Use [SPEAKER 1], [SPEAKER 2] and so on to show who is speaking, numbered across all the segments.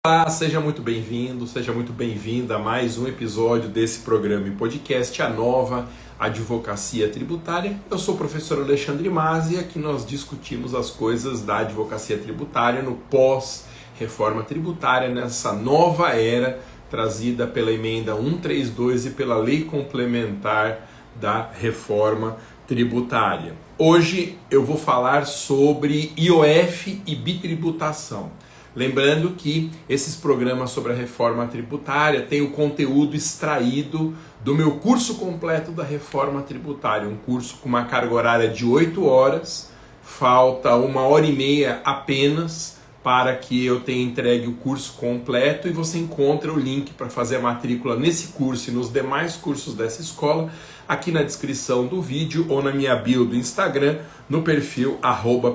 [SPEAKER 1] Olá, seja muito bem-vindo, seja muito bem-vinda a mais um episódio desse programa e podcast, a nova Advocacia Tributária. Eu sou o professor Alexandre Mazzi e aqui nós discutimos as coisas da advocacia tributária no pós-reforma tributária, nessa nova era trazida pela emenda 132 e pela lei complementar da reforma tributária. Hoje eu vou falar sobre IOF e bitributação. Lembrando que esses programas sobre a reforma tributária têm o conteúdo extraído do meu curso completo da reforma tributária, um curso com uma carga horária de 8 horas, falta 1h30 apenas para que eu tenha entregue o curso completo e você encontra o link para fazer a matrícula nesse curso e nos demais cursos dessa escola aqui na descrição do vídeo ou na minha bio do Instagram, no perfil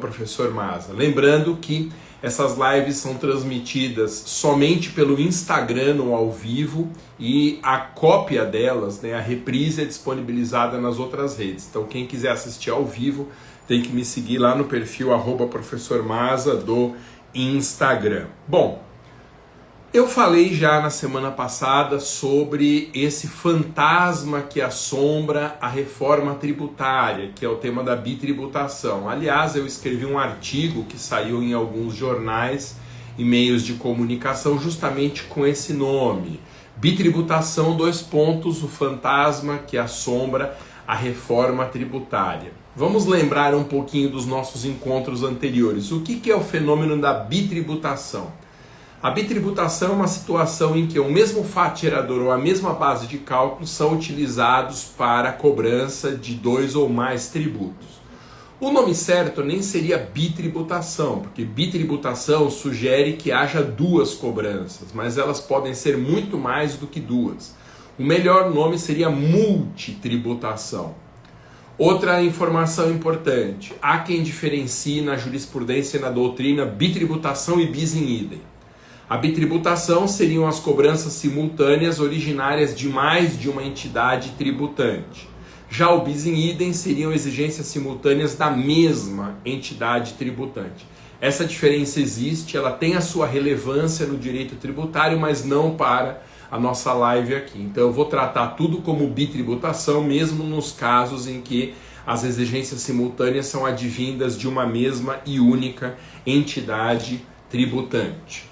[SPEAKER 1] @professor Mazza. Lembrando que essas lives são transmitidas somente pelo Instagram no ao vivo e a cópia delas, a reprise é disponibilizada nas outras redes. Então quem quiser assistir ao vivo tem que me seguir lá no perfil @professor Mazza do Instagram. Bom, eu falei já na semana passada sobre esse fantasma que assombra a reforma tributária, que é o tema da bitributação. Aliás, eu escrevi um artigo que saiu em alguns jornais e meios de comunicação justamente com esse nome. Bitributação, : o fantasma que assombra a reforma tributária. Vamos lembrar um pouquinho dos nossos encontros anteriores. O que é o fenômeno da bitributação? A bitributação é uma situação em que o mesmo fato gerador ou a mesma base de cálculo são utilizados para a cobrança de 2 ou mais tributos. O nome certo nem seria bitributação, porque bitributação sugere que haja 2 cobranças, mas elas podem ser muito mais do que 2. O melhor nome seria multitributação. Outra informação importante: há quem diferencie na jurisprudência e na doutrina bitributação e bis in idem. A bitributação seriam as cobranças simultâneas originárias de mais de uma entidade tributante. Já o bis in idem seriam exigências simultâneas da mesma entidade tributante. Essa diferença existe, ela tem a sua relevância no direito tributário, mas não para a nossa live aqui. Então eu vou tratar tudo como bitributação, mesmo nos casos em que as exigências simultâneas são advindas de uma mesma e única entidade tributante.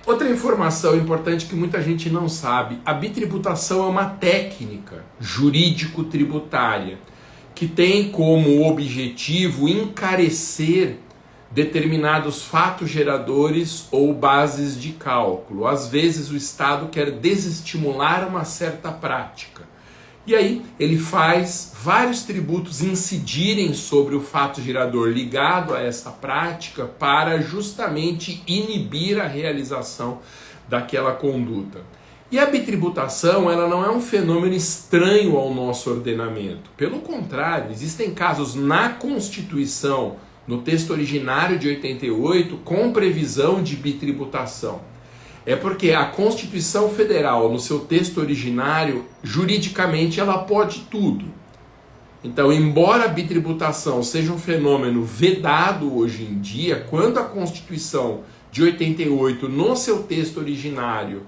[SPEAKER 1] Outra informação importante que muita gente não sabe: a bitributação é uma técnica jurídico-tributária que tem como objetivo encarecer determinados fatos geradores ou bases de cálculo. Às vezes o Estado quer desestimular uma certa prática. E aí ele faz vários tributos incidirem sobre o fato gerador ligado a essa prática para justamente inibir a realização daquela conduta. E a bitributação, ela não é um fenômeno estranho ao nosso ordenamento. Pelo contrário, existem casos na Constituição, no texto originário de 88, com previsão de bitributação. É porque a Constituição Federal, no seu texto originário, juridicamente ela pode tudo. Então, embora a bitributação seja um fenômeno vedado hoje em dia, quando a Constituição de 88, no seu texto originário,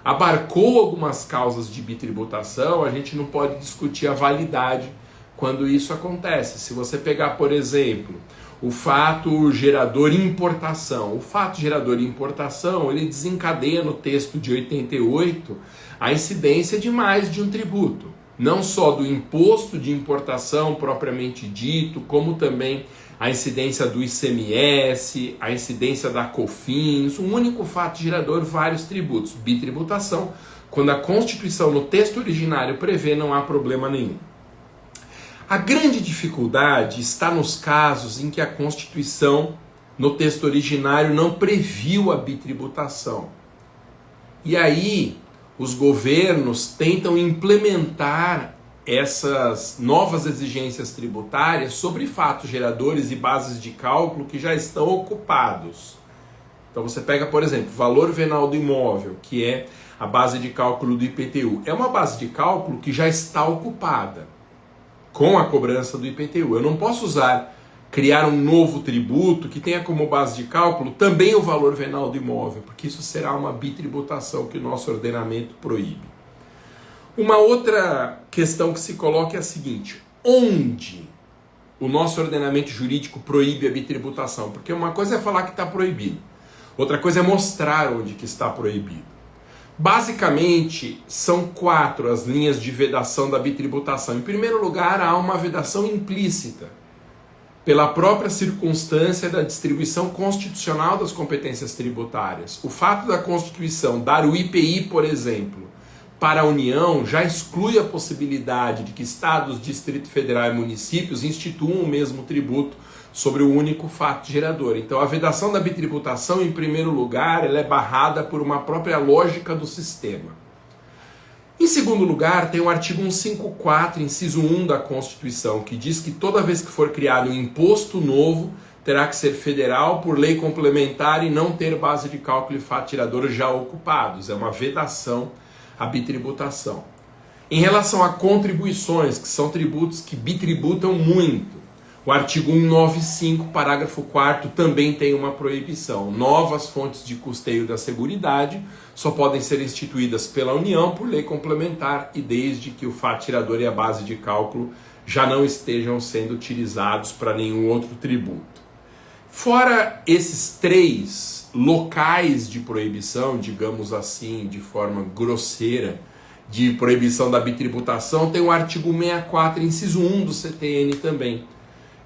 [SPEAKER 1] abarcou algumas causas de bitributação, a gente não pode discutir a validade quando isso acontece. Se você pegar, por exemplo, o fato gerador importação. O fato gerador importação, ele desencadeia no texto de 88 a incidência de mais de um tributo. Não só do imposto de importação propriamente dito, como também a incidência do ICMS, a incidência da COFINS, um único fato gerador, vários tributos. Bitributação, quando a Constituição no texto originário prevê, não há problema nenhum. A grande dificuldade está nos casos em que a Constituição, no texto originário, não previu a bitributação. E aí, os governos tentam implementar essas novas exigências tributárias sobre fatos geradores e bases de cálculo que já estão ocupados. Então você pega, por exemplo, valor venal do imóvel, que é a base de cálculo do IPTU. É uma base de cálculo que já está ocupada com a cobrança do IPTU. Eu não posso usar criar um novo tributo que tenha como base de cálculo também o valor venal do imóvel, porque isso será uma bitributação que o nosso ordenamento proíbe. Uma outra questão que se coloca é a seguinte: onde o nosso ordenamento jurídico proíbe a bitributação? Porque uma coisa é falar que está proibido, outra coisa é mostrar onde que está proibido. Basicamente, são 4 as linhas de vedação da bitributação. Em primeiro lugar, há uma vedação implícita, pela própria circunstância da distribuição constitucional das competências tributárias. O fato da Constituição dar o IPI, por exemplo, para a União, já exclui a possibilidade de que Estados, Distrito Federal e municípios instituam o mesmo tributo sobre o único fato gerador. Então, a vedação da bitributação, em primeiro lugar, ela é barrada por uma própria lógica do sistema. Em segundo lugar, tem o artigo 154, inciso 1 da Constituição, que diz que toda vez que for criado um imposto novo, terá que ser federal por lei complementar e não ter base de cálculo e fato gerador já ocupados. É uma vedação à bitributação. Em relação a contribuições, que são tributos que bitributam muito, o artigo 195, parágrafo 4º, também tem uma proibição. Novas fontes de custeio da Seguridade só podem ser instituídas pela União por lei complementar e desde que o fato gerador e a base de cálculo já não estejam sendo utilizados para nenhum outro tributo. Fora esses 3 locais de proibição, digamos assim, de forma grosseira, de proibição da bitributação, tem o artigo 64, inciso 1 do CTN também,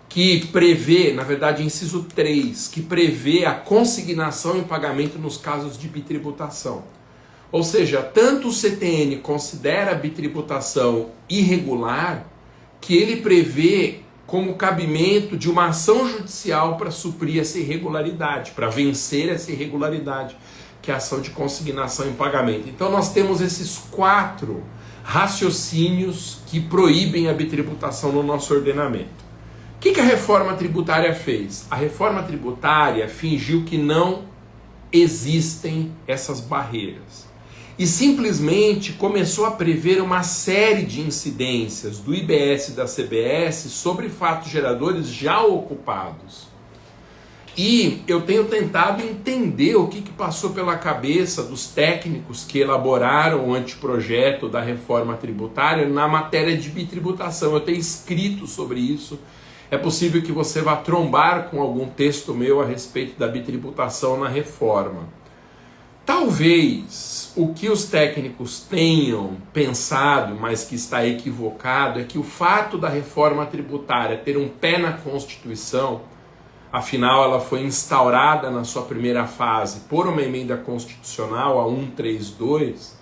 [SPEAKER 1] que prevê, na verdade, inciso 3, que prevê a consignação e pagamento nos casos de bitributação. Ou seja, tanto o CTN considera a bitributação irregular, que ele prevê como cabimento de uma ação judicial para suprir essa irregularidade, para vencer essa irregularidade, que é a ação de consignação e pagamento. Então nós temos esses 4 raciocínios que proíbem a bitributação no nosso ordenamento. O que a reforma tributária fez? A reforma tributária fingiu que não existem essas barreiras e simplesmente começou a prever uma série de incidências do IBS e da CBS sobre fatos geradores já ocupados. E eu tenho tentado entender o que passou pela cabeça dos técnicos que elaboraram o anteprojeto da reforma tributária na matéria de bitributação. Eu tenho escrito sobre isso. É possível que você vá trombar com algum texto meu a respeito da bitributação na reforma. Talvez o que os técnicos tenham pensado, mas que está equivocado, é que o fato da reforma tributária ter um pé na Constituição, afinal ela foi instaurada na sua primeira fase por uma emenda constitucional, a 132,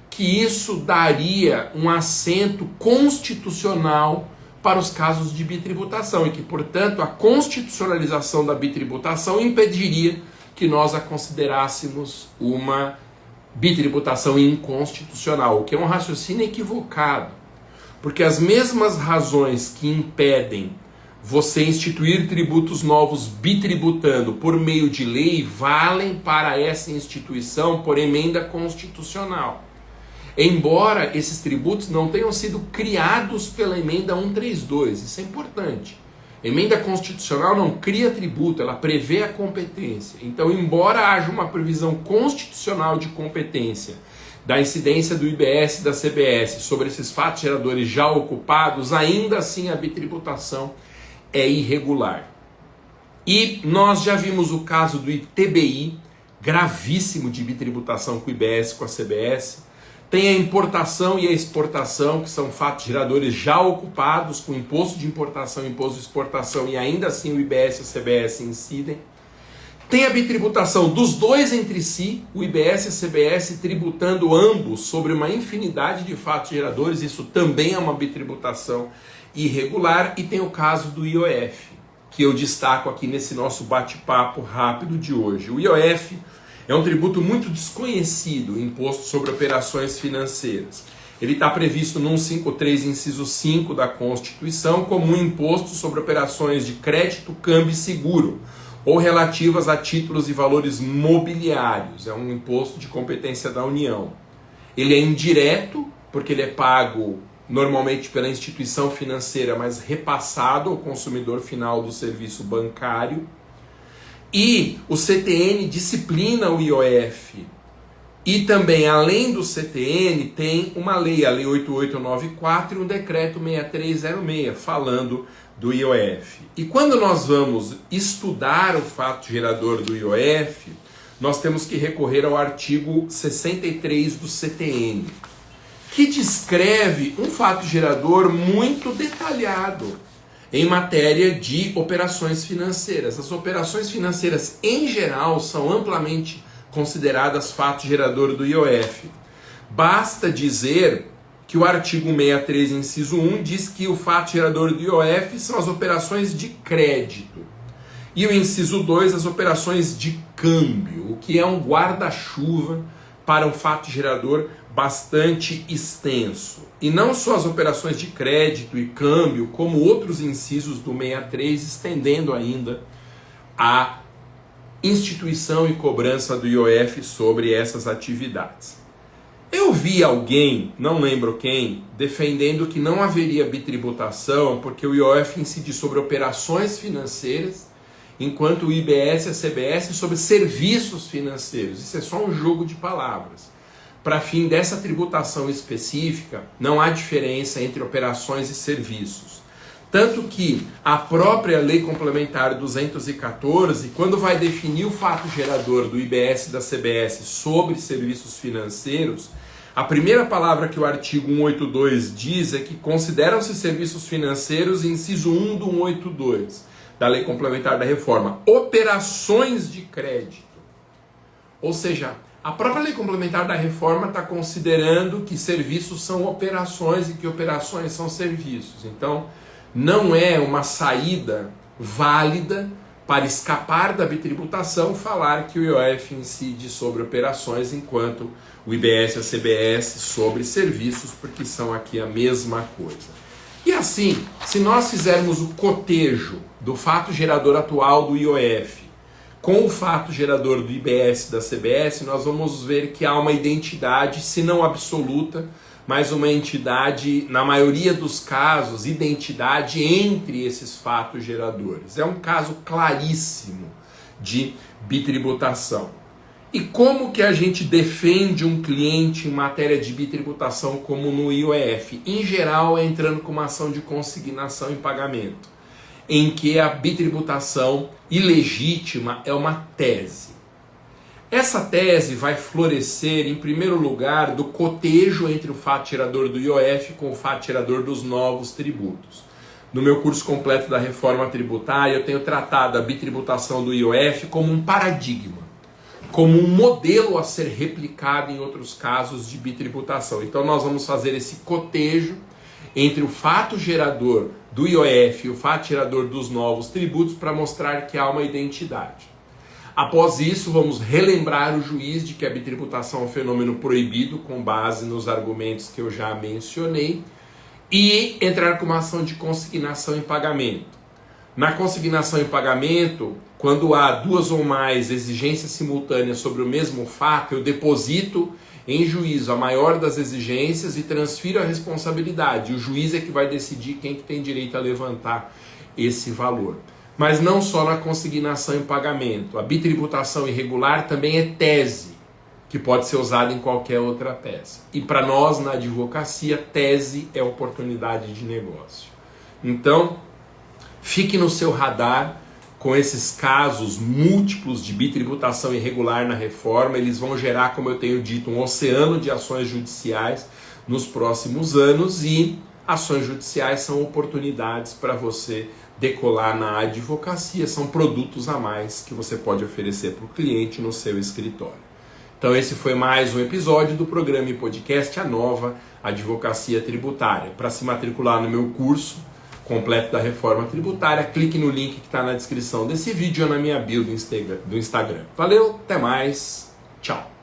[SPEAKER 1] que isso daria um assento constitucional para os casos de bitributação e que, portanto, a constitucionalização da bitributação impediria que nós a considerássemos uma bitributação inconstitucional, o que é um raciocínio equivocado, porque as mesmas razões que impedem você instituir tributos novos bitributando por meio de lei valem para essa instituição por emenda constitucional. Embora esses tributos não tenham sido criados pela emenda 132, isso é importante. Emenda constitucional não cria tributo, ela prevê a competência. Então, embora haja uma previsão constitucional de competência da incidência do IBS e da CBS sobre esses fatos geradores já ocupados, ainda assim a bitributação é irregular. E nós já vimos o caso do ITBI, gravíssimo de bitributação com o IBS e com a CBS. Tem a importação e a exportação, que são fatos geradores já ocupados com imposto de importação, imposto de exportação, e ainda assim o IBS e a CBS incidem. Tem a bitributação dos dois entre si, o IBS e a CBS tributando ambos sobre uma infinidade de fatos geradores, isso também é uma bitributação irregular. E tem o caso do IOF, que eu destaco aqui nesse nosso bate-papo rápido de hoje. O IOF é um tributo muito desconhecido, imposto sobre operações financeiras. Ele está previsto no 153, inciso 5 da Constituição, como um imposto sobre operações de crédito, câmbio e seguro, ou relativas a títulos e valores mobiliários. É um imposto de competência da União. Ele é indireto, porque ele é pago normalmente pela instituição financeira, mas repassado ao consumidor final do serviço bancário. E o CTN disciplina o IOF. E também, além do CTN, tem uma lei, a Lei 8894 e um decreto 6306, falando do IOF. E quando nós vamos estudar o fato gerador do IOF, nós temos que recorrer ao artigo 63 do CTN, que descreve um fato gerador muito detalhado em matéria de operações financeiras. As operações financeiras, em geral, são amplamente consideradas fato gerador do IOF. Basta dizer que o artigo 63, inciso 1, diz que o fato gerador do IOF são as operações de crédito. E o inciso 2, as operações de câmbio, o que é um guarda-chuva para um fato gerador bastante extenso. E não só as operações de crédito e câmbio, como outros incisos do 63, estendendo ainda a instituição e cobrança do IOF sobre essas atividades. Eu vi alguém, não lembro quem, defendendo que não haveria bitributação porque o IOF incide sobre operações financeiras, enquanto o IBS e a CBS sobre serviços financeiros. Isso é só um jogo de palavras. Para fim dessa tributação específica, não há diferença entre operações e serviços. Tanto que a própria Lei Complementar 214, quando vai definir o fato gerador do IBS e da CBS sobre serviços financeiros, a primeira palavra que o artigo 182 diz é que consideram-se serviços financeiros, inciso 1 do 182, da Lei Complementar da Reforma, operações de crédito. Ou seja, a própria Lei Complementar da Reforma está considerando que serviços são operações e que operações são serviços. Então, não é uma saída válida para escapar da bitributação falar que o IOF incide sobre operações enquanto o IBS e a CBS sobre serviços, porque são aqui a mesma coisa. E assim, se nós fizermos o cotejo do fato gerador atual do IOF com o fato gerador do IBS e da CBS, nós vamos ver que há uma identidade, se não absoluta, mas uma entidade, na maioria dos casos, identidade entre esses fatos geradores. É um caso claríssimo de bitributação. E como que a gente defende um cliente em matéria de bitributação como no IOF? Em geral, é entrando com uma ação de consignação em pagamento, em que a bitributação ilegítima é uma tese. Essa tese vai florescer, em primeiro lugar, do cotejo entre o fato gerador do IOF com o fato gerador dos novos tributos. No meu curso completo da reforma tributária, eu tenho tratado a bitributação do IOF como um paradigma, como um modelo a ser replicado em outros casos de bitributação. Então nós vamos fazer esse cotejo entre o fato gerador do IOF e o fato gerador dos novos tributos para mostrar que há uma identidade. Após isso, vamos relembrar o juiz de que a bitributação é um fenômeno proibido com base nos argumentos que eu já mencionei e entrar com uma ação de consignação em pagamento. Na consignação em pagamento, quando há duas ou mais exigências simultâneas sobre o mesmo fato, eu deposito em juízo a maior das exigências e transfiro a responsabilidade. O juiz é que vai decidir quem que tem direito a levantar esse valor. Mas não só na consignação em pagamento. A bitributação irregular também é tese, que pode ser usada em qualquer outra peça. E para nós, na advocacia, tese é oportunidade de negócio. Então, fique no seu radar com esses casos múltiplos de bitributação irregular na reforma. Eles vão gerar, como eu tenho dito, um oceano de ações judiciais nos próximos anos, e ações judiciais são oportunidades para você decolar na advocacia, são produtos a mais que você pode oferecer para o cliente no seu escritório. Então esse foi mais um episódio do programa e podcast A Nova Advocacia Tributária. Para se matricular no meu curso completo da reforma tributária, clique no link que está na descrição desse vídeo ou na minha bio do Instagram. Valeu, até mais, tchau!